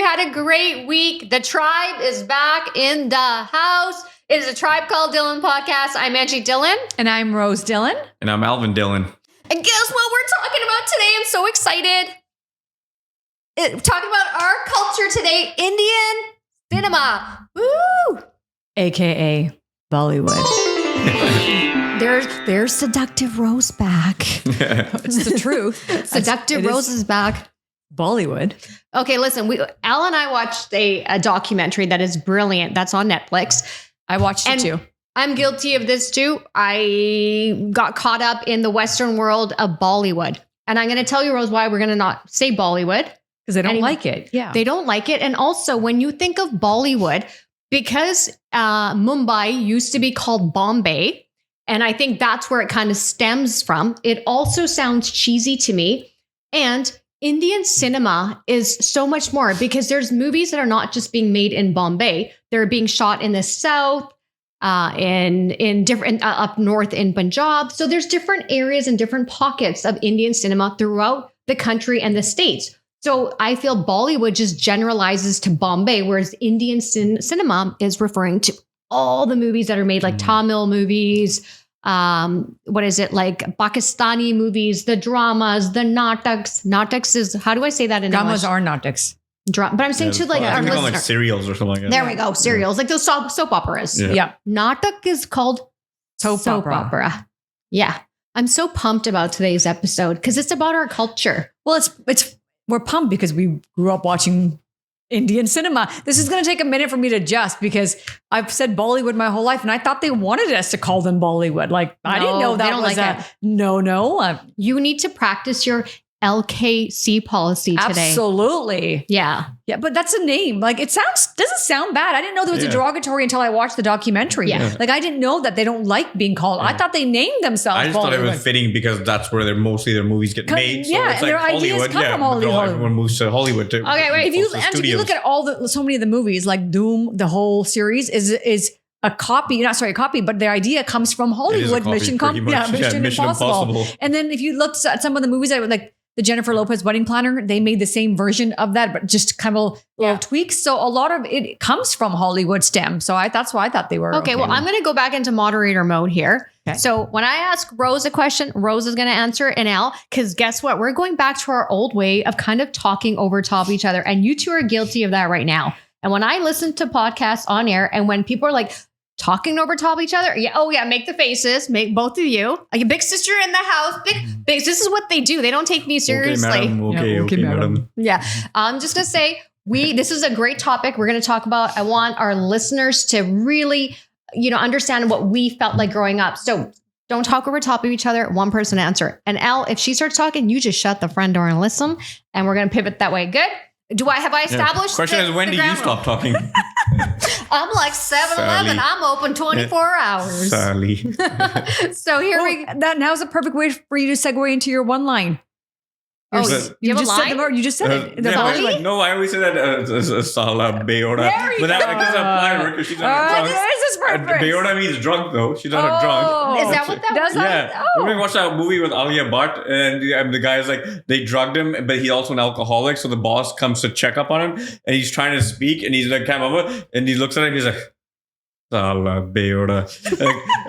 you had a great week. The tribe is back in the house. It is a Tribe Called Dhillon podcast. I'm Angie Dhillon. And I'm Rose Dhillon. And I'm Alvin Dhillon. And guess what we're talking about today? I'm so excited. Talking about our culture today, Indian cinema. Woo! AKA Bollywood. There's Seductive Rose back. It's the truth. Seductive Rose is back. Bollywood. Okay, listen, Al and I watched a documentary that is brilliant. That's on Netflix. I watched it too. I'm guilty of this too. I got caught up in the Western world of Bollywood. And I'm going to tell you, Rose, why we're going to not say Bollywood. Because they don't like it. Yeah. They don't like it. And also, when you think of Bollywood, because Mumbai used to be called Bombay, and I think that's where it kind of stems from, it also sounds cheesy to me. And Indian cinema is so much more because there's movies that are not just being made in Bombay. They're being shot in the South, in different up north in Punjab. So there's different areas and different pockets of Indian cinema throughout the country and the States. So I feel Bollywood just generalizes to Bombay, whereas Indian cinema is referring to all the movies that are made, like Tamil movies. What is it, like Pakistani movies, the dramas, the nataks. Nataks is, how do I say that in Dramas English? are nataks. But I'm saying to like our listeners. Like serials or something like that. There we go, serials, like those soap operas. Yeah. Natak is called Soap opera. Yeah. I'm so pumped about today's episode because it's about our culture. Well, we're pumped because we grew up watching Indian cinema. This is going to take a minute for me to adjust because I've said Bollywood my whole life and I thought they wanted us to call them Bollywood. Like, I didn't know that was a no. You need to practice your LKC policy today. Absolutely. Yeah. Yeah, but that's a name. Like, doesn't sound bad. I didn't know there was a derogatory until I watched the documentary. Yeah. Like, I didn't know that they don't like being called. I thought they named themselves I just thought it was fitting because that's where mostly their movies get made. So yeah, it's and their like ideas Hollywood. come from Hollywood. Everyone moves to Hollywood too. Okay, wait. If you look at so many of the movies, like Doom, the whole series is a copy, but the idea comes from Hollywood. Mission Impossible. And then if you look at some of the movies that were like the Jennifer Lopez Wedding Planner, they made the same version of that, but just kind of little tweaks. So a lot of it comes from Hollywood stem. So that's why I thought they were. Okay, well, I'm going to go back into moderator mode here. Okay. So when I ask Rose a question, Rose is going to answer it, and Al, because guess what? We're going back to our old way of kind of talking over top each other. And you two are guilty of that right now. And when I listen to podcasts on air and when people are like, talking over top of each other. Yeah. Oh yeah. Make the faces. Make both of you. Like a big sister in the house. Big. This is what they do. They don't take me seriously. Okay, madam. Yeah. I'm just going to say this is a great topic we're going to talk about. I want our listeners to really, understand what we felt like growing up. So don't talk over top of each other. One person answer. And Al, if she starts talking, you just shut the front door and listen. And we're going to pivot that way. Good. Have I established? Question is, when do you stop talking? I'm like 7-Eleven. I'm open 24 hours. Sally. So now's a perfect way for you to segue into your one line. Oh, you have a line? You just said it. No, I always say that Sala Beoda. But that doesn't apply to her because she's not drunk. This is perfect. Beoda means drunk though. She's not a drunk. Is that what that was? Yeah. We watched that movie with Alia Bhatt and the guy's like, they drugged him, but he's also an alcoholic. So the boss comes to check up on him and he's trying to speak and he's like, can't remember. And he looks at him, he's like, Sala Beoda.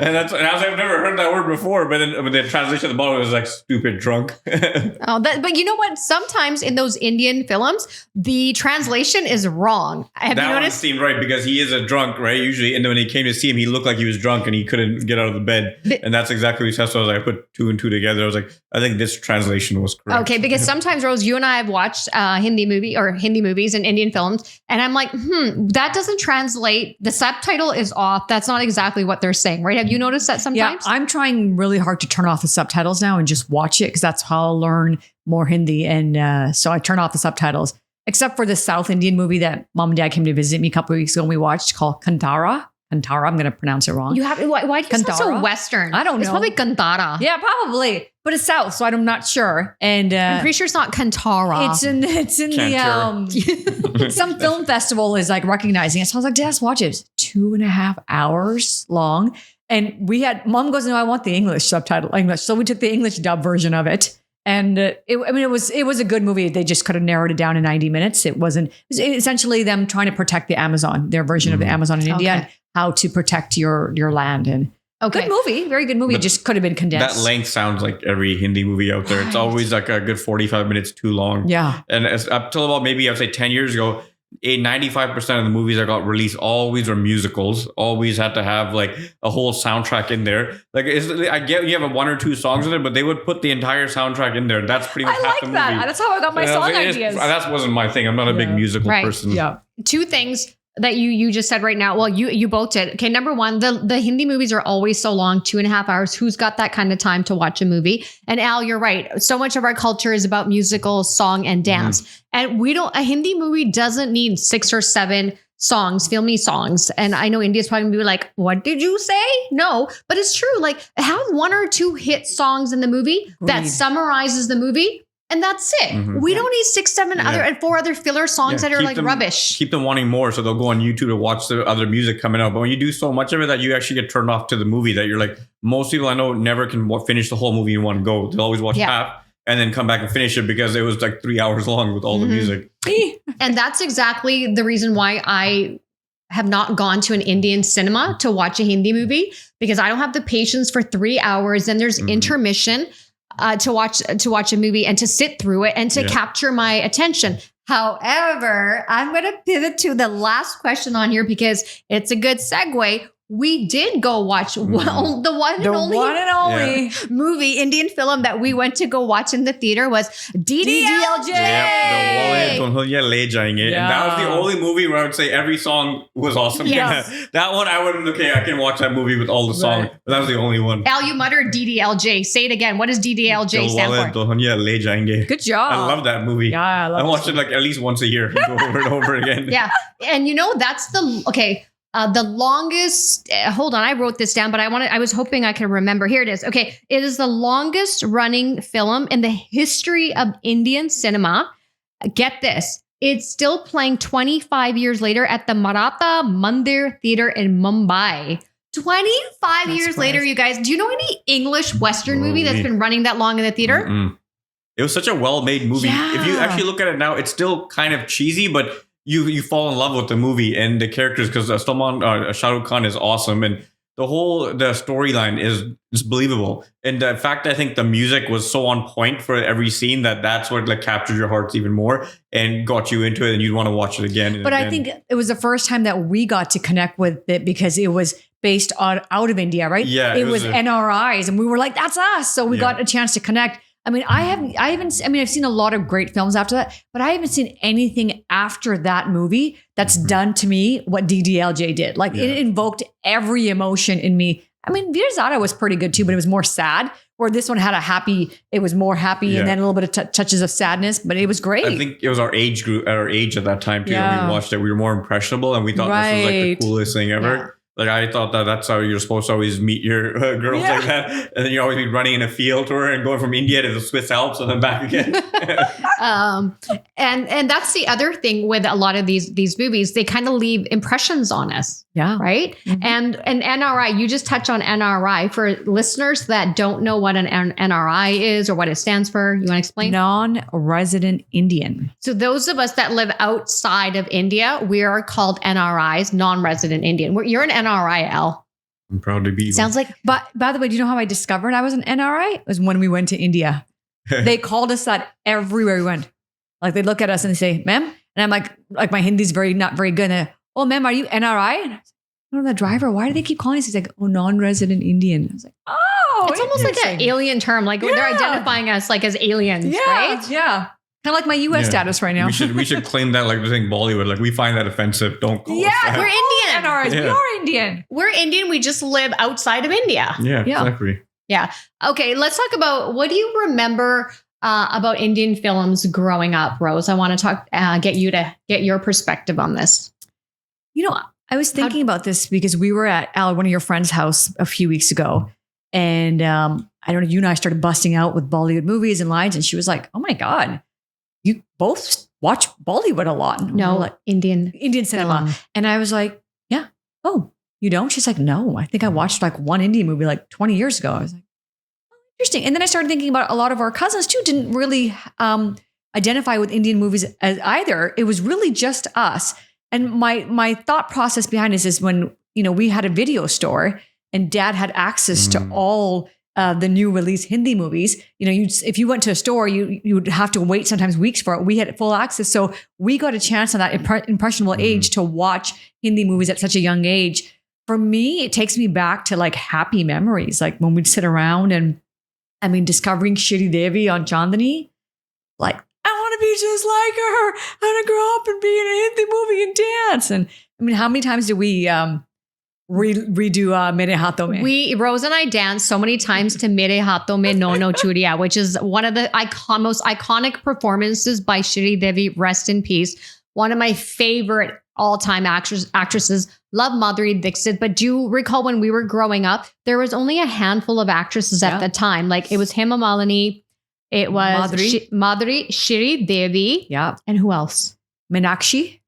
And I was like, I've never heard that word before, but then when the translation at the bottom was like stupid drunk. But you know what? Sometimes in those Indian films, the translation is wrong. Have you noticed? That one seemed right because he is a drunk, right? Usually, and then when he came to see him, he looked like he was drunk and he couldn't get out of the bed. And that's exactly what he said. So I was like, I put two and two together. I was like, I think this translation was correct. Okay, because sometimes, Rose, you and I have watched Hindi movies and Indian films, and I'm like, that doesn't translate. The subtitle is off. That's not exactly what they're saying, right? Have you noticed that sometimes? Yeah, I'm trying really hard to turn off the subtitles now and just watch it because that's how I'll learn more Hindi. And so I turn off the subtitles, except for the South Indian movie that Mom and Dad came to visit me a couple of weeks ago and we watched called Kantara. Kantara, I'm going to pronounce it wrong. Why do you sound so Western? I don't know. It's probably Kantara. Yeah, probably. But it's South, so I'm not sure. And I'm pretty sure it's not Kantara. It's in the some film festival is like recognizing it. So I was like, let's watch it. It's 2.5 hours long. And Mom goes, no, I want the English subtitle. So we took the English dub version of it. And it was a good movie. They just could have narrowed it down in 90 minutes. It was essentially them trying to protect the Amazon, their version of the Amazon in India, and how to protect your land. And good movie, very good movie. It just could have been condensed. That length sounds like every Hindi movie out there. Right. It's always like a good 45 minutes too long. Yeah. And up till about maybe I'd say 10 years ago, 95% of the movies that got released always were musicals. Always had to have like a whole soundtrack in there. Like I get you have one or two songs in it, but they would put the entire soundtrack in there. That's pretty much half the movie. I like that. That's how I got my song ideas. That wasn't my thing. I'm not a big musical person. Yeah. Two things that you just said right now. Well, you both did. Okay, number one, the Hindi movies are always so long, 2.5 hours. Who's got that kind of time to watch a movie? And Al, you're right. So much of our culture is about musicals, song, and dance. And a Hindi movie doesn't need 6 or 7 songs, filmy songs. And I know India's probably gonna be like, what did you say? No, but it's true. Like have 1 or 2 hit songs in the movie that summarizes the movie. And that's it. Mm-hmm. We don't need 6, 7 other and 4 other filler songs that are like rubbish. Keep them wanting more, so they'll go on YouTube to watch the other music coming out. But when you do so much of it that you actually get turned off to the movie, that you're like, most people I know never can finish the whole movie in one go. They'll always watch half and then come back and finish it because it was like 3 hours long with all the music. And that's exactly the reason why I have not gone to an Indian cinema to watch a Hindi movie, because I don't have the patience for 3 hours. And there's intermission. To watch a movie and to sit through it and to capture my attention. However, I'm going to pivot to the last question on here because it's a good segue. We did go watch the one and only movie, Indian film that we went to go watch in the theater was DDLJ. Yep, And that was the only movie where I would say every song was awesome. Yes. That one I wouldn't, I can watch that movie with all the songs. But that was the only one. Al, you muttered DDLJ. Say it again. What does DDLJ stand for? Good job. I love that movie. Yeah, I watched it like at least once a year. Go over and over again. Yeah. And that's the longest, hold on, I wrote this down, but I was hoping I could remember. Here it is. Okay. It is the longest running film in the history of Indian cinema. Get this. It's still playing 25 years later at the Maratha Mandir Theater in Mumbai. 25 years later, you guys, do you know any English Western movie that's been running that long in the theater? Mm-mm. It was such a well-made movie. Yeah. If you actually look at it now, it's still kind of cheesy, but you fall in love with the movie and the characters because Shahrukh Khan is awesome, and the storyline is believable. And the fact, I think the music was so on point for every scene that's what like captured your hearts even more and got you into it, and you'd want to watch it again. But again. I think it was the first time that we got to connect with it because it was based out of India, right? Yeah, it was NRIs, and we were like, that's us. So we got a chance to connect. I mean, I've seen a lot of great films after that, but I haven't seen anything after that movie that's done to me what DDLJ did. Like it invoked every emotion in me. I mean, Veer Zara was pretty good too, but it was more sad. Where this one had it was more happy and then a little bit of touches of sadness, but it was great. I think it was our age group, our age at that time too. When we watched it, we were more impressionable, and we thought this was like the coolest thing ever. Yeah. Like I thought that's how you're supposed to always meet your girls like that, and then you always be running in a field tour and going from India to the Swiss Alps and then back again. And that's the other thing with a lot of these movies, they kind of leave impressions on us. Yeah. Right. Mm-hmm. And NRI, you just touch on NRI for listeners that don't know what an NRI is or what it stands for. You want to explain? Non-resident Indian. So those of us that live outside of India, we are called NRIs, non-resident Indian. You're an NRI, Al. I'm proud to be. Sounds like. But by the way, do you know how I discovered I was an NRI? It was when we went to India. They called us that everywhere we went. Like they look at us and they say, "Ma'am," and I'm like my Hindi's not very good. And "Oh, ma'am, are you NRI?" And I was like, "Oh, the driver. Why do they keep calling us?" He's like, "Oh, non-resident Indian." I was like, "Oh, it's almost like an alien term. Like they're identifying us like as aliens, right?" Yeah. Kind of like my U.S. status right now. We should claim that like we're saying Bollywood. Like we find that offensive. Don't call us that. We're Indian. NRIs. We are Indian. We're Indian. We just live outside of India. Yeah, exactly. Yeah. Okay. Let's talk about what do you remember about Indian films growing up, Rose? I want to get you to get your perspective on this. You know, I was thinking about this because we were at one of your friend's house a few weeks ago, and I don't know. You and I started busting out with Bollywood movies and lines, and she was like, "Oh my God. You both watch Bollywood a lot." No, like Indian cinema. And I was like, yeah. Oh, you don't? She's like, no, I think I watched like one Indian movie like 20 years ago. I was like, oh, Interesting. And then I started thinking about a lot of our cousins too didn't really identify with Indian movies as either. It was really just us. And my thought process behind this is when, we had a video store and dad had access to all the new release Hindi movies. If you went to a store, you would have to wait sometimes weeks for it. We had full access. So we got a chance on that impressionable age to watch Hindi movies at such a young age. For me, it takes me back to like happy memories. Like when we'd sit around and discovering Shri Devi on Chandni, like, I want to be just like her. I want to grow up and be in a Hindi movie and dance. And how many times did we redo Mere Haathon Mein? Rose and I danced so many times to Mere Haathon Mein No No Churiya, which is one of the most iconic performances by Shri Devi, rest in peace. One of my favorite all-time actresses. Love Madhuri Dixit, but do you recall when we were growing up, there was only a handful of actresses at the time. Like it was Hema Malini, it was Madhuri, Shri Devi, and who else? Meenakshi.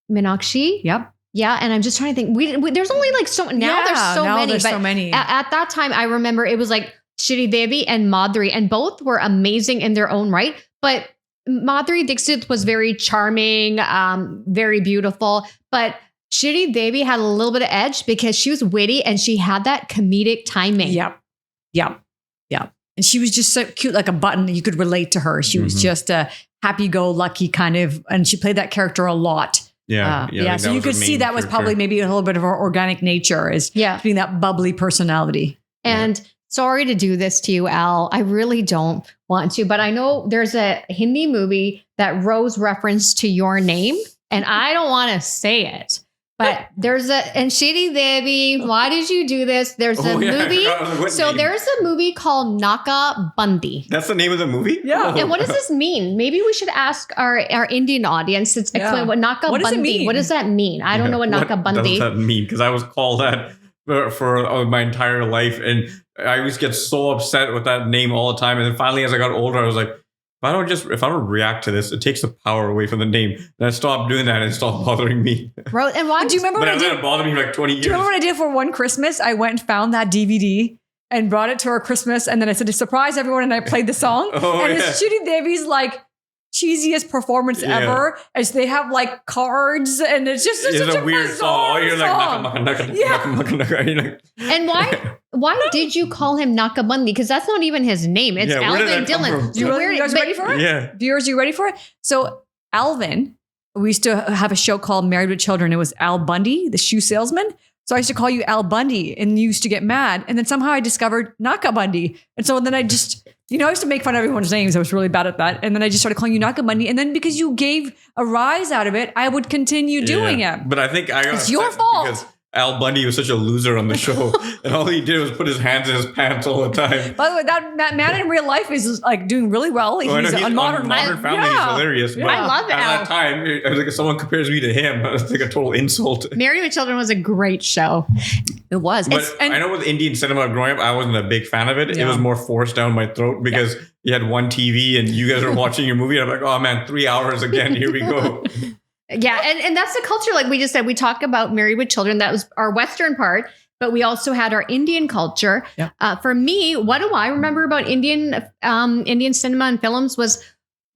Yep. Yeah, and I'm just trying to think. There's only like so now. There's so many. At that time, I remember it was like Shri Devi and Madhuri, and both were amazing in their own right. But Madhuri Dixit was very charming, very beautiful. But Shri Devi had a little bit of edge because she was witty and she had that comedic timing. Yep. And she was just so cute, like a button. You could relate to her. She was just a happy-go-lucky kind of, and she played that character a lot. Yeah. So you could see that was probably maybe a little bit of her organic nature is being that bubbly personality. And sorry to do this to you, Al. I really don't want to, but I know there's a Hindi movie that Rose referenced to your name, and I don't want to say it. But and Shri Devi, why did you do this? There's a movie. So there's a movie called Naka Bandi. That's the name of the movie? Yeah. And what does this mean? Maybe we should ask our Indian audience to explain what Naka Bandi, what does that mean? I don't know what Naka Bandi. What does that mean? Because I was called that for my entire life. And I always get so upset with that name all the time. And then finally, as I got older, I was like, if I don't react to this, it takes the power away from the name. And I stopped doing that and it stopped bothering me. And why do you remember what I did? It bothered me for like 20 years. Do you remember what I did for one Christmas? I went and found that DVD and brought it to our Christmas. And then I said, to surprise everyone. And I played the song. It's Shri Devi's like cheesiest performance ever. As they have like cards and it's just such a weird song. You're like, and why did you call him Naka Bandi? Because that's not even his name. It's Alvin Dhillon. You guys ready for it? Yeah. Viewers, you ready for it? So Alvin, we used to have a show called Married with Children. It was Al Bundy, the shoe salesman. So I used to call you Al Bundy and you used to get mad. And then somehow I discovered Naka Bandi. And so then I just, I used to make fun of everyone's names. I was really bad at that. And then I just started calling you Naka Bandi. And then because you gave a rise out of it, I would continue doing it. But I think it's your fault. Because Al Bundy was such a loser on the show. And all he did was put his hands in his pants all the time. By the way, that man in real life is like doing really well. He's on Modern Family. He's hilarious. Yeah. I love it. At that time, I was like, if someone compares me to him, it's like a total insult. Married with Children was a great show. It was. But I know with Indian cinema growing up, I wasn't a big fan of it. Yeah. It was more forced down my throat because you had one TV and you guys were watching your movie. And I'm like, oh man, 3 hours again. Here we go. Yeah, and that's the culture. Like we just said, we talk about Married with Children. That was our Western part, but we also had our Indian culture. Yeah. For me, what do I remember about Indian cinema and films was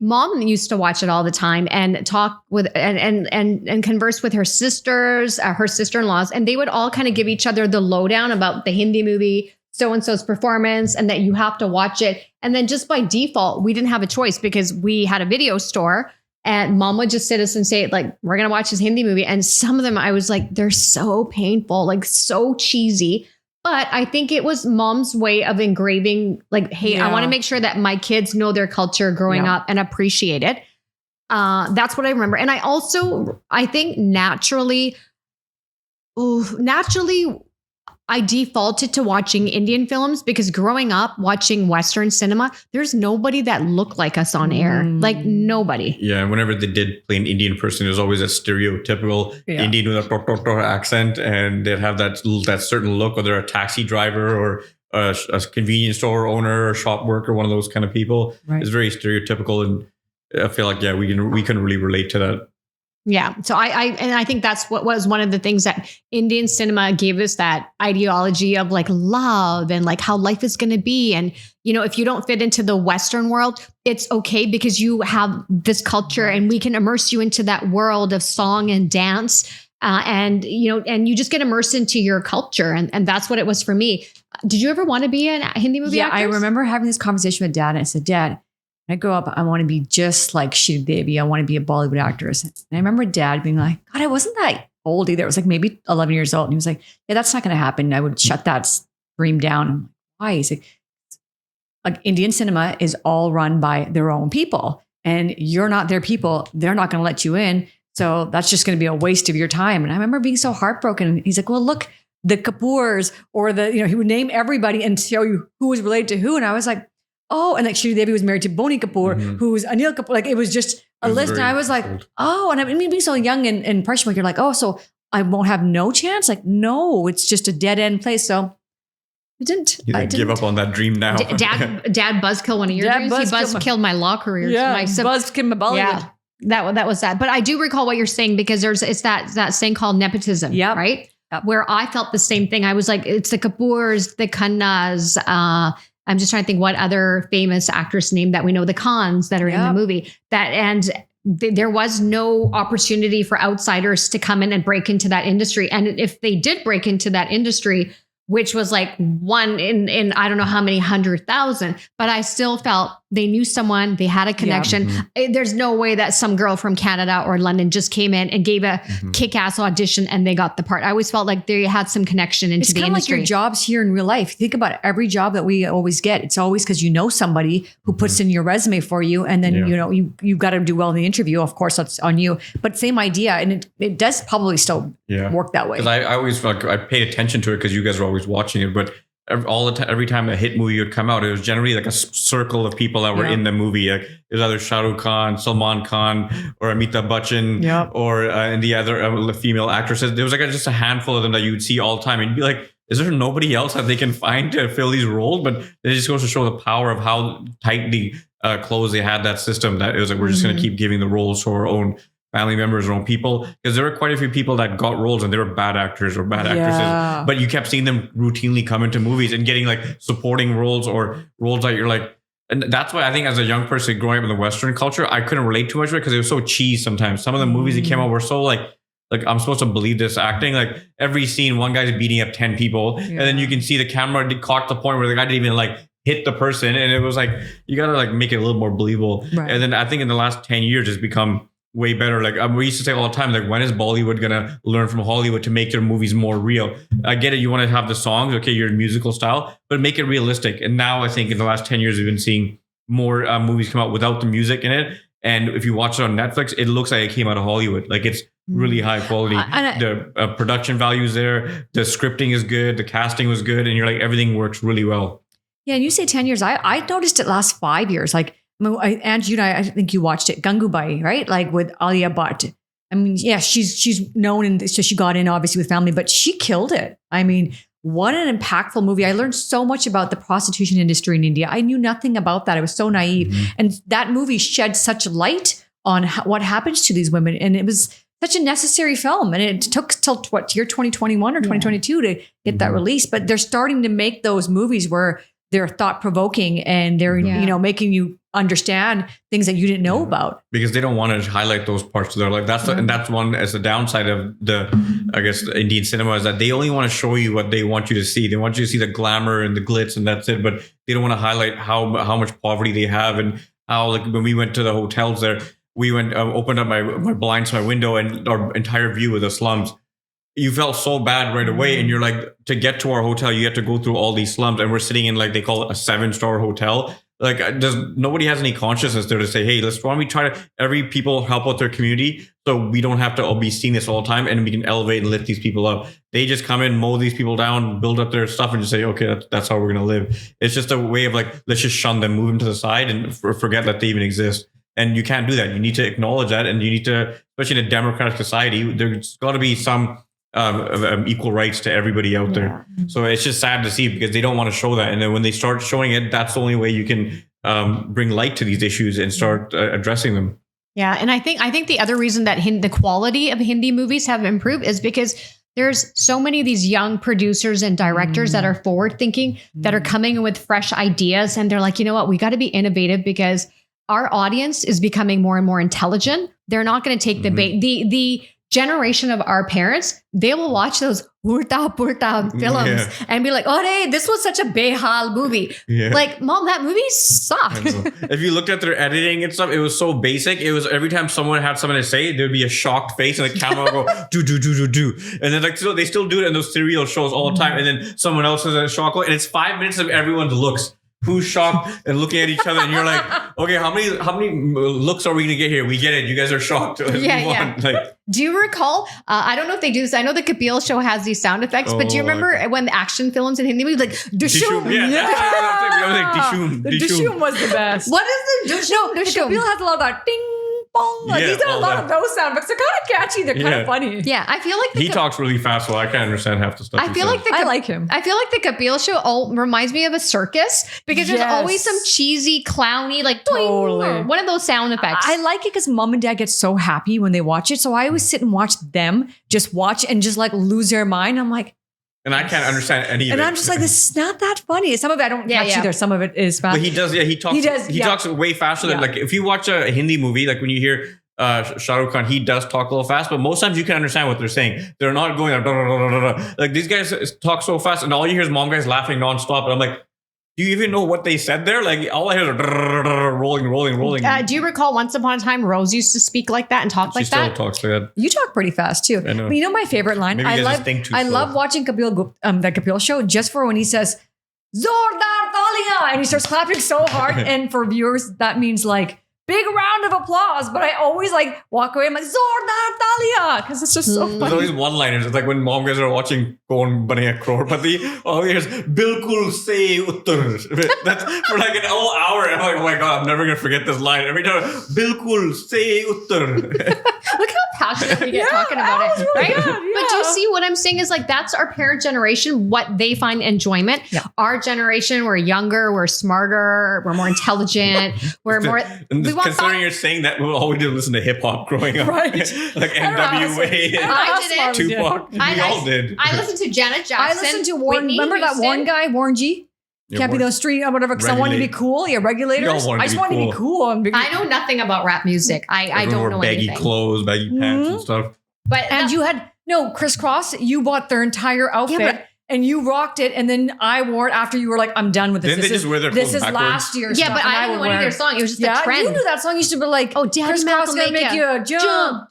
Mom used to watch it all the time and talk with and converse with her sisters, her sister-in-laws, and they would all kind of give each other the lowdown about the Hindi movie, so-and-so's performance, and that you have to watch it. And then just by default, we didn't have a choice because we had a video store. And Mom would just sit us and say, like, we're going to watch this Hindi movie. And some of them, I was like, they're so painful, like so cheesy. But I think it was Mom's way of engraving, like, hey, I want to make sure that my kids know their culture growing up and appreciate it. That's what I remember. And I think naturally, I defaulted to watching Indian films because growing up watching Western cinema, there's nobody that looked like us on air. Like nobody. Yeah. Whenever they did play an Indian person, there's always a stereotypical Indian with a accent, and they'd have that certain look, whether a taxi driver or a convenience store owner or shop worker, one of those kind of people. Right. It's very stereotypical. And I feel like, we couldn't really relate to that. Yeah. So I think that's what was one of the things that Indian cinema gave us, that ideology of like love and like how life is going to be. And, you know, if you don't fit into the Western world, it's okay because you have this culture and we can immerse you into that world of song and dance. And, you know, and you just get immersed into your culture. And that's what it was for me. Did you ever want to be a Hindi movie actress? I remember having this conversation with Dad, and I said, Dad, when I grow up, I want to be just like Shri Devi. I want to be a Bollywood actress. And I remember Dad being like, God, I wasn't that old either. I was like maybe 11 years old. And he was like, yeah, that's not going to happen. And I would shut that dream down. I'm like, why? He's like, Indian cinema is all run by their own people. And you're not their people. They're not going to let you in. So that's just going to be a waste of your time. And I remember being so heartbroken. He's like, well, look, the Kapoors or he would name everybody and show you who was related to who. And I was like, oh, and like Shri Devi was married to Boney Kapoor, who's Anil Kapoor. Like it was just a list. And I was like, oh, and I mean, being so young and impressionable, you're like, oh, so I won't have no chance? Like, no, it's just a dead end place. So I didn't. You didn't give up on that dream now. Dad buzzkill one of your dreams. He buzzkilled my law career. Yeah, buzzkilled my Bollywood. Yeah. That was that. But I do recall what you're saying because it's that saying called nepotism, right? Yep. Where I felt the same thing. I was like, it's the Kapoors, the Khannas. I'm just trying to think what other famous actress name that we know, the Khans that are in the movie. There was no opportunity for outsiders to come in and break into that industry. And if they did break into that industry, which was like one in I don't know how many 100,000, but I still felt they knew someone, they had a connection. There's no way that some girl from Canada or London just came in and gave a kick-ass audition and they got the part. I always felt like they had some connection into the industry. It's kind of like your jobs here in real life. Think about every job that we always get. It's always because you know somebody who puts in your resume for you, and then you got to do well in the interview. Of course, that's on you. But same idea, and it does probably still work that way. Because I always I paid attention to it because you guys were always watching it, but every time a hit movie would come out, it was generally like a circle of people that were in the movie. Like it was either Shahrukh Khan, Salman Khan, or Amitabh Bachchan, or and the other female actresses. There was like just a handful of them that you would see all the time, and you'd be like, is there nobody else that they can find to fill these roles? But it just goes to show the power of how tightly closed they had that system. That it was like, we're just going to keep giving the roles to our own family members, our own people, because there were quite a few people that got roles and they were bad actors or bad actresses, but you kept seeing them routinely come into movies and getting like supporting roles or roles that you're like, and that's why I think as a young person growing up in the Western culture, I couldn't relate too much to it because it was so cheese sometimes. Some of the movies that came out were so like I'm supposed to believe this acting. Like every scene, one guy's beating up 10 people, and then you can see the camera caught the point where the guy didn't even like hit the person, and it was like you gotta like make it a little more believable. Right. And then I think in the last 10 years, it's become way better. Like we used to say all the time, like when is Bollywood gonna learn from Hollywood to make their movies more real? I get it, you want to have the songs, okay, your musical style, but make it realistic. And now I think in the last 10 years we've been seeing more movies come out without the music in it. And if you watch it on Netflix, it looks like it came out of Hollywood. Like it's really high quality. The production value is there, the scripting is good, the casting was good, and you're like everything works really well. Yeah, and you say 10 years. I noticed it last 5 years. Like Angie and I think you watched it, Gangubai, right? Like with Alia Bhatt. I mean, yeah, she's known, and so she got in obviously with family, but she killed it. I mean, what an impactful movie. I learned so much about the prostitution industry in India. I knew nothing about that. I was so naive. And that movie shed such light on what happens to these women. And it was such a necessary film. And it took till year 2021 or 2022 to get that release. But they're starting to make those movies where they're thought provoking and they're, making you understand things that you didn't know about. Because they don't want to highlight those parts of their life. And that's one as the downside of the Indian cinema is that they only want to show you what they want you to see. They want you to see the glamour and the glitz and that's it. But they don't want to highlight how much poverty they have and how, like when we went to the hotels there, we went opened up my blinds to my window and our entire view of the slums. You felt so bad right away. And you're like, to get to our hotel, you have to go through all these slums. And we're sitting in like, they call it a 7-star hotel. Like nobody has any consciousness there to say, hey, why don't we try to every people help out their community so we don't have to all be seeing this all the time and we can elevate and lift these people up. They just come in, mow these people down, build up their stuff and just say, okay, that's how we're going to live. It's just a way of like, let's just shun them, move them to the side and forget that they even exist. And you can't do that. You need to acknowledge that. And you need to, especially in a democratic society, there's got to be some equal rights to everybody out there. So it's just sad to see because they don't want to show that. And then when they start showing it, that's the only way you can bring light to these issues and start addressing them. Yeah, and I think the other reason that the quality of Hindi movies have improved is because there's so many of these young producers and directors that are forward thinking, that are coming in with fresh ideas, and they're like, you know what, we got to be innovative because our audience is becoming more and more intelligent. They're not going to take the bait. The generation of our parents, they will watch those ulta films and be like, oh, hey, this was such a behal movie. Yeah. Like, Mom, that movie sucked. If you looked at their editing and stuff, it was so basic. It was every time someone had something to say, there'd be a shocked face and the camera would go, do. And then like, so they still do it in those serial shows all the time. And then someone else has a shock and it's 5 minutes of everyone's looks. Who's shocked and looking at each other, and you're like, okay, how many looks are we gonna get here? We get it. You guys are shocked. Like, do you recall? I don't know if they do this. I know the Kapil show has these sound effects, but do you remember when the action films in Hindi movies like Dishoom? The Dishoom was the best. What is the Dishoom? No, Kapil has a lot of that ding. Like these are a lot of those sound effects. They're kind of catchy. They're kind of funny. Yeah, I feel like he talks really fast, so I can't understand half the stuff. I like him. I feel like the Kapil show all reminds me of a circus because there's always some cheesy, clowny, like totally one of those sound effects. I like it because Mom and Dad get so happy when they watch it. So I always sit and watch them just watch and just like lose their mind. I'm like. And I can't understand any of it. And I'm just like, this is not that funny. Some of it I don't catch either. Some of it is fast. But he does, he talks way faster than like if you watch a Hindi movie, like when you hear Shahrukh Khan, he does talk a little fast, but most times you can understand what they're saying. They're not going like these guys talk so fast, and all you hear is mom guys laughing nonstop. And I'm like, do you even know what they said there? Like all I hear is rolling. Do you recall once upon a time Rose used to speak like that and talk like that? She still talks like that. You talk pretty fast too. I know. But you know my favorite line? Maybe I love watching the Kapil show just for when he says Zordar Talia and he starts clapping so hard. And for viewers, that means like big round of applause, but I always like walk away. I'm like, Zordar Talia, because it's just so funny. There's always one-liners. It's like when mom guys are watching Kaun Baneya Crorepati, all he hears, Bilkul se uttar. That's for like an whole hour. And I'm like, oh my God, I'm never going to forget this line. Every time, Bilkul se uttar. Look how passionate we get talking about it, right? Good, But do you see what I'm saying is like, that's our parent generation, what they find enjoyment. Yeah. Our generation, we're younger, we're smarter, we're more intelligent, we're more... Considering you're saying that, all we did was listen to hip hop growing up, right? Like NWA, I did it. Tupac. We all did. I listened to Janet Jackson. I listened to Warren. Whitney remember Houston. That Warren guy, Warren G. Can't be those street or whatever. Because I wanted to be cool. Yeah, regulators. I just wanted to be cool. I know nothing about rap music. I don't know baggy anything. Clothes, baggy pants, and stuff. But you had crisscross. You bought their entire outfit. And you rocked it, and then I wore it after you were like, I'm done with this. Didn't they just wear their clothes backwards? Last year's stuff. Yeah, but I didn't know any of their song. It was just a trend. You knew that song used to be like, oh, Daddy Mac will make you jump.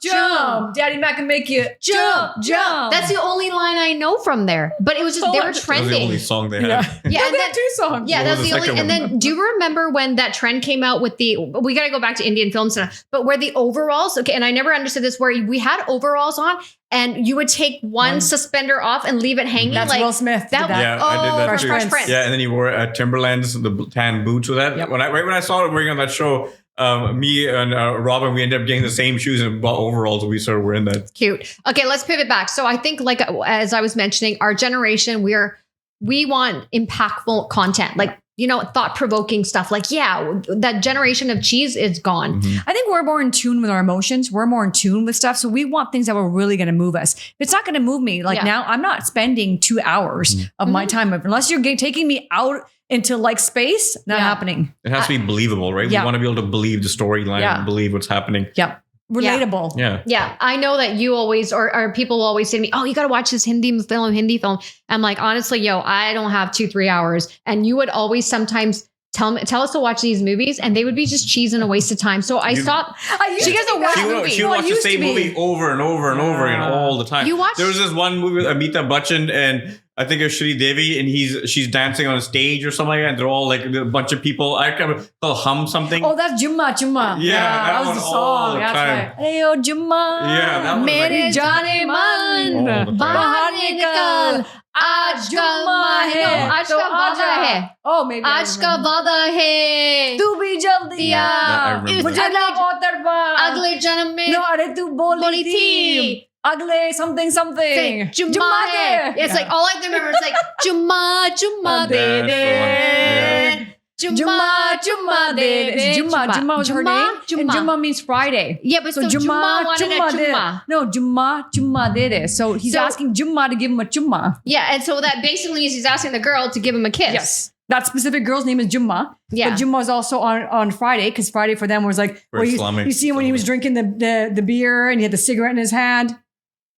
Daddy Mac can make you jump. That's the only line I know from there. But it was just, they were trending. That was the only song they had. Yeah, and they had 2 songs. Yeah, that's the only. And then do you remember when that trend came out with we got to go back to Indian films, but where the overalls, okay, and I never understood this, where we had overalls on, and you would take one suspender off and leave it hanging. That's like Will Smith. Yeah, I did that too. Fresh Prince. Yeah, and then he wore Timberlands, the tan boots with that. Yep. When I saw it wearing on that show, me and Robin, we ended up getting the same shoes and bought overalls. And we started wearing that. Cute. Okay, let's pivot back. So I think, like as I was mentioning, our generation, we want impactful content, like thought-provoking stuff. Like, that generation of cheese is gone. Mm-hmm. I think we're more in tune with our emotions. We're more in tune with stuff. So we want things that are really going to move us. If it's not going to move me, like now, I'm not spending 2 hours of my time, unless you're taking me out into like space, not happening. It has to be believable, right? We want to be able to believe the storyline and believe what's happening. Yep. Relatable. Yeah. I know that you always, or people always say to me, oh, you got to watch this Hindi film. I'm like, honestly, I don't have 2-3 hours. And you would always sometimes tell us to watch these movies, and they would be just cheese and a waste of time. So I stopped. She doesn't watch movies. She watched the same movie over and over and over again all the time. There was this one movie with Amitabh Bachchan and I think it's Shri Devi, and she's dancing on a stage or something like that. And they're all like a bunch of people. I can't remember, hum something. Oh, that's Jumma. Yeah, that was the song. That's right. Hey, oh, Jumma. Yeah, that was Mere Jane Man. Bahar nikal. Aaj Jumma hai. Aaj ka wada hai. Oh, maybe. Aaj ka wada hai. Tu bhi jaldi aa. Mujhe na bahut tadpa. Agle janam mein. No, are tu boli thi. Agle something. Jumma. It's like all I can remember is like Jumma de de. Jumma de. Jumma was her name. And Jumma means Friday. Yeah, but so Jumma wanted a Jumma. No, Jumma de. So he's asking Jumma to give him a Jumma. Yeah, and so that basically means he's asking the girl to give him a kiss. Yes. That specific girl's name is Jumma. Yeah. But Jumma was also on Friday because Friday for them was like, well, you see him when he was drinking the beer and he had the cigarette in his hand.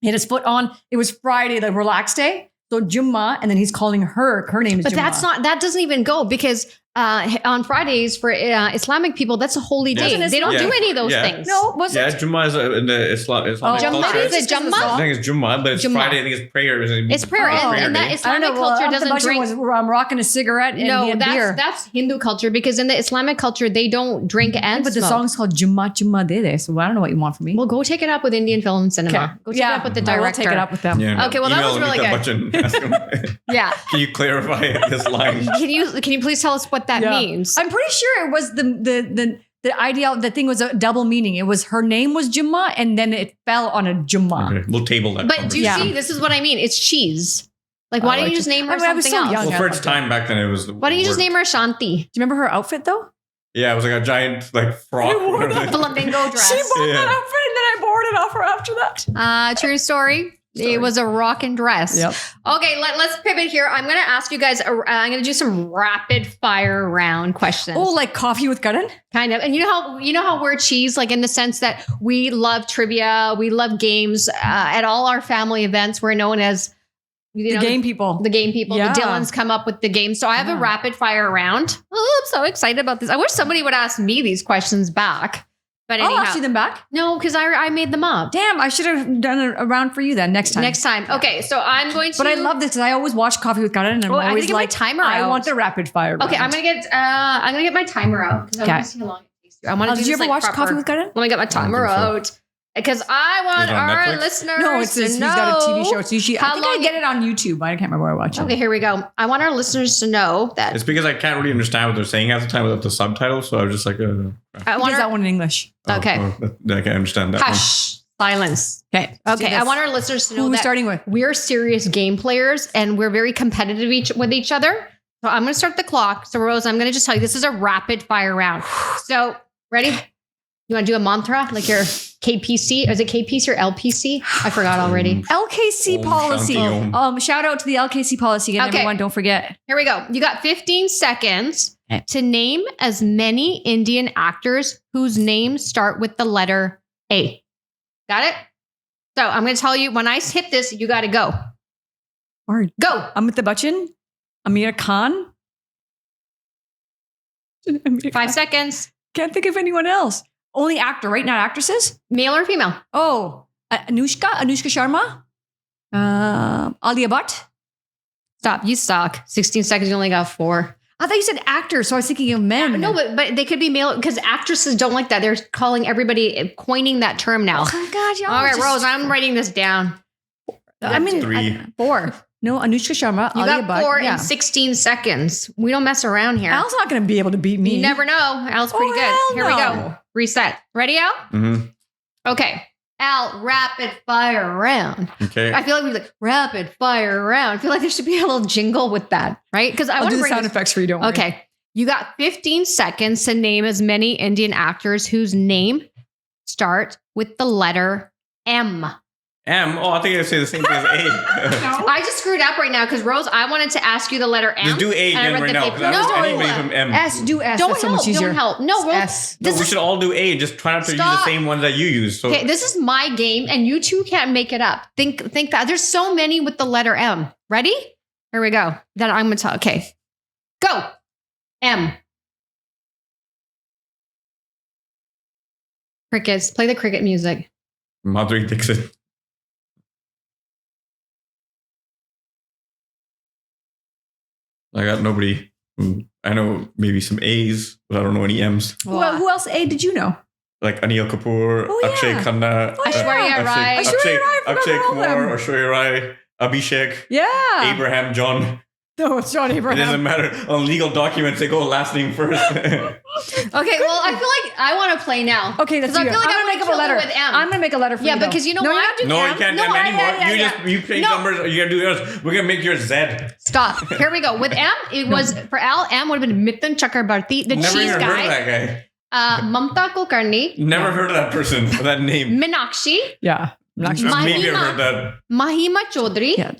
He had his foot on. It was Friday, the relaxed day. So Jumma, and then he's calling her name is Jumma. But that doesn't even go because on Fridays for Islamic people, that's a holy day. They don't do any of those things. No, was it? Jumma is in the Islamic Jumma? Is it Jumma? I think it's Jumma, but it's Jumma. Friday. I think it's prayer. It's prayer. And that Islamic culture doesn't drink. I'm rocking a cigarette and he had beer. That's Hindu culture because in the Islamic culture, they don't drink and but smoke. the song's called Jumma Dede, so I don't know what you want from me. Well, go take it up with Indian film and cinema. Okay. Go take it up with the director. I will take it up with them. Yeah, okay, well, that was really good. Yeah. Can you clarify this line? Can you please tell us what that means? I'm pretty sure it was the thing was a double meaning. It was her name was Jumma and then it fell on a Jumma. Okay, we'll table that. But do you see, this is what I mean. It's cheese. Like, why don't you just name her something else? Well, for its time back then, it was. Why don't you just name her Shanti? Do you remember her outfit though? Yeah, it was like a giant frock. Flamingo dress. She bought that outfit and then I borrowed it off her after that. True story. It was a rockin' dress. Yep. Okay, let's pivot here. I'm going to ask you guys, I'm going to do some rapid fire round questions. Oh, like coffee with Karan? Kind of. And you know how we're cheese, like in the sense that we love trivia, we love games. At all our family events, we're known as the game people. The game people. Yeah. The Dhillons come up with the game. So I have a rapid fire round. Oh, I'm so excited about this. I wish somebody would ask me these questions back. But anyhow, I'll ask you them back. No, because I made them up. Damn, I should have done a round for you then next time. Okay, so I'm going to. But I love this because I always watch Coffee with Karan and I'm always get like, my timer I out. want the rapid fire round. Okay, I'm gonna get my timer out because I want to see how long it takes you. I want to. Did you ever watch Coffee with Karan? Let me get my timer out because I want our listeners he's got a TV show. So usually, I think I get it on YouTube. I can't remember where I watch it. Okay, here we go. I want our listeners to know that it's because I can't really understand what they're saying half the time without the subtitles. So I was just like, I want that one in English. Okay, I can understand that. Hush, silence. Okay. I want our listeners to know that starting with we're serious game players and we're very competitive with each other. So I'm going to start the clock. So Rose, I'm going to just tell you this is a rapid fire round. So ready? You want to do a mantra like your KPC? Is it KPC or LPC? I forgot already. LKC policy. Shout out to the LKC policy again, everyone. Don't forget. Here we go. You got 15 seconds to name as many Indian actors whose names start with the letter A. Got it? So I'm going to tell you when I hit this, you got to go. Word. Go. Amitabh Bachchan, Amir Khan. 5 seconds. Can't think of anyone else. Only actor, right? Not actresses? Male or female? Oh, Anushka Sharma, Alia Bhatt. Stop. You suck. 16 seconds. You only got 4. I thought you said actor, so I was thinking of men. No, but they could be male because actresses don't like that. They're calling everybody, coining that term now. Oh my God, y'all. All right, Rose, I'm writing this down. I mean, 3. 4. No, Anushka Sharma, You Alia got Bhatt. 4 in 16 seconds. We don't mess around here. Al's not going to be able to beat me. You never know. Al's pretty good. Here we go. Reset. Ready, Al? Mm-hmm. Okay. Al, rapid fire round. Okay. I feel like we're like rapid fire round. I feel like there should be a little jingle with that, right? Because I want do to the sound effects for you. Don't worry. Okay. You got 15 seconds to name as many Indian actors whose name start with the letter M. M? Oh, I think I say the same thing as A. I just screwed up right now because Rose, I wanted to ask you the letter M. Just do A again right now. No, anybody from M. S. Do S. Don't That's so much help. easier. Don't help. No, Rose. S. No, we should all do A. Just try not to use the same ones that you use. So. Okay, this is my game, and you two can't make it up. Think that there's so many with the letter M. Ready? Here we go. Then I'm gonna tell. Okay, go. M. Crickets. Play the cricket music. Madhuri Dixit. I got nobody. I know maybe some A's, but I don't know any M's. Who else A did you know? Like Anil Kapoor, Akshay Khanna, Aishwarya Rai. Akshay Kumar, Aishwarya Rai, Abhishek, Yeah. Abraham John. No, it's John Abraham. It doesn't matter. On legal documents, they go last name first. Okay, well, I feel like I want to play now. Okay, let's do I feel it. like I'm gonna make up a letter. With M. I'm gonna make a letter for you. Yeah, because you know what? No, you can't M anymore. You change numbers. You gotta do yours. We're gonna make yours Z. Stop. Here we go. With M, it was for Al. M would have been Mithun Chakrabarti, the Never cheese even guy. heard of that guy. Mamta Kulkarni. Never heard of that person. That name. Meenakshi. Yeah. Maybe I've heard that. Mahima Chaudhary. Yeah,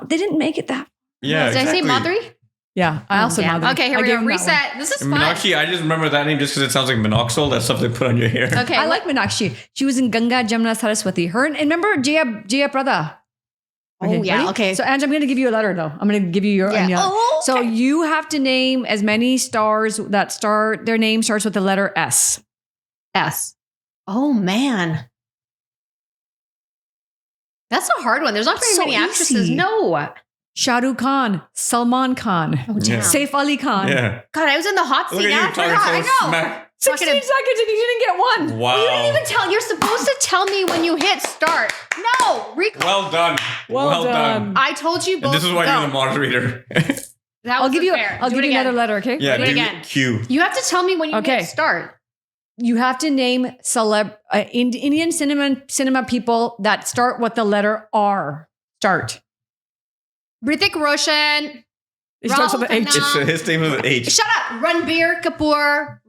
they didn't make it that. Yeah, Did exactly. I say Madhuri? Yeah, I also damn. Madhuri. Okay, here we go. Reset. This is fun. Meenakshi, I just remember that name just because it sounds like Minoxidil. That's stuff they put on your hair. Okay, I like Meenakshi. She was in Ganga Jamuna Saraswati. Her and remember Jaya Prada. Oh, yeah. Ready? Okay. So, Ange, I'm going to give you a letter, though. I'm going to give you your. Yeah. Oh, okay. So you have to name as many stars that their name starts with the letter S. S. Oh man. That's a hard one. There's not very many actresses. Easy. No. Shahrukh Khan, Salman Khan, Oh, damn. Saif Ali Khan. Yeah. God, I was in the hot Look seat. at I you forgot. I talking so know. smack. 16 seconds and you didn't get one. Wow. You didn't even tell. You're supposed to tell me when you hit start. No. Well done. Well done. I told you both. And this is why go. you're the moderator. That I'll was give you. fair. I'll Do give it you again. another letter. Okay. Yeah, Do it do again. Q. You have to tell me when you hit start. You have to name Indian cinema people that start with the letter R. Start. Hrithik Roshan. It starts with an H. It's his name with an H. Shut up. Ranbir Kapoor.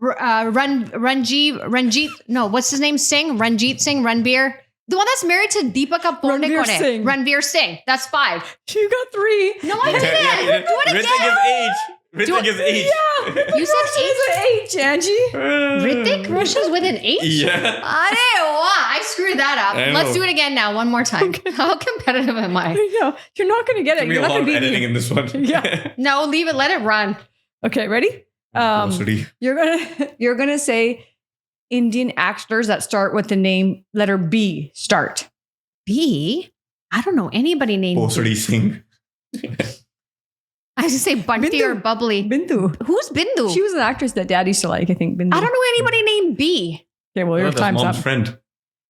Ranjit. No, what's his name? Singh. Ranjit Singh. Ranbir. The one that's married to Deepa Kapoor. Ranveer Singh. Ranveer Singh. That's 5. You got 3. No, I didn't. Do it again. Hrithik is H. Yeah. You said H. H, Angie. Hrithik Roshan's with an H? Yeah. I screwed that up. I Let's know. do it again now. One more time. How competitive am I? No, you're not going to get it. There'll be You're a not lot going of to beat editing me. in this one. Yeah. No, leave it. Let it run. Okay, ready? Grocery. You're gonna say Indian actors that start with the name letter B. Start. B? I don't know anybody named Bosri B. Singh. I was going to say Bunty Bindu. or Bubbly. Bindu. Who's Bindu? She was an actress that Dad used to like. I think Bindu. I don't know anybody named B. Okay, well, your That's time's mom's up. friend.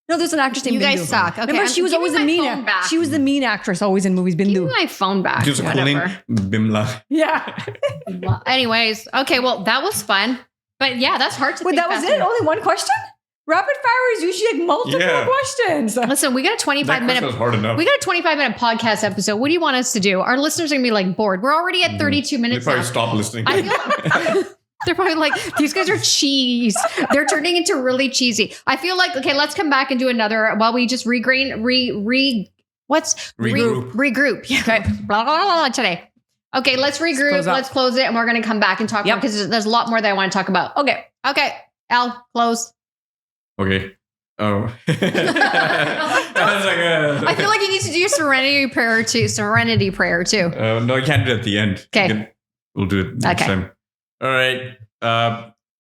No, there's an actress named You Bindu. guys suck. Okay, Remember, she was give me always the my mean. phone back. She was the mean actress always in movies. Give me Bindu. my phone back. She was a cool name. Whatever. Bimla. Yeah. Well, anyways, okay, well, that was fun. But yeah, that's hard to Wait, think that was fast it? enough. Only one question? Rapid fire is usually like multiple Yeah. questions. Listen, we got a 25 That question minute was hard enough. we got a 25-minute podcast episode. What do you want us to do? Our listeners are gonna be like bored. We're already at 32 They minutes probably now. stop listening. I feel they're probably like, these guys are cheese. They're turning into really cheesy. I feel like, okay, let's come back and do another while we just regroup. Regroup. Yeah. Okay. Blah, blah, blah, blah, today. Okay, let's regroup. close up. Let's close it and we're gonna come back and talk Yep. more because there's a lot more that I want to talk about. Okay. Al, close. Okay. Oh. I was like, I feel like you need to do your serenity prayer too. no, you can't do it at the end. Okay. We'll do it next time. All right.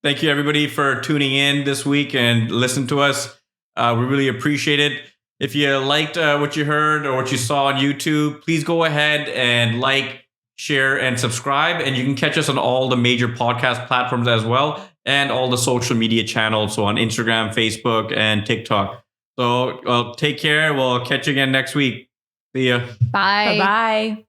Thank you, everybody, for tuning in this week and listen to us. We really appreciate it. If you liked what you heard or what you saw on YouTube, please go ahead and like, share, and subscribe. And you can catch us on all the major podcast platforms as well, and all the social media channels. So on Instagram, Facebook, and TikTok. So take care. We'll catch you again next week. See ya. Bye. Bye-bye.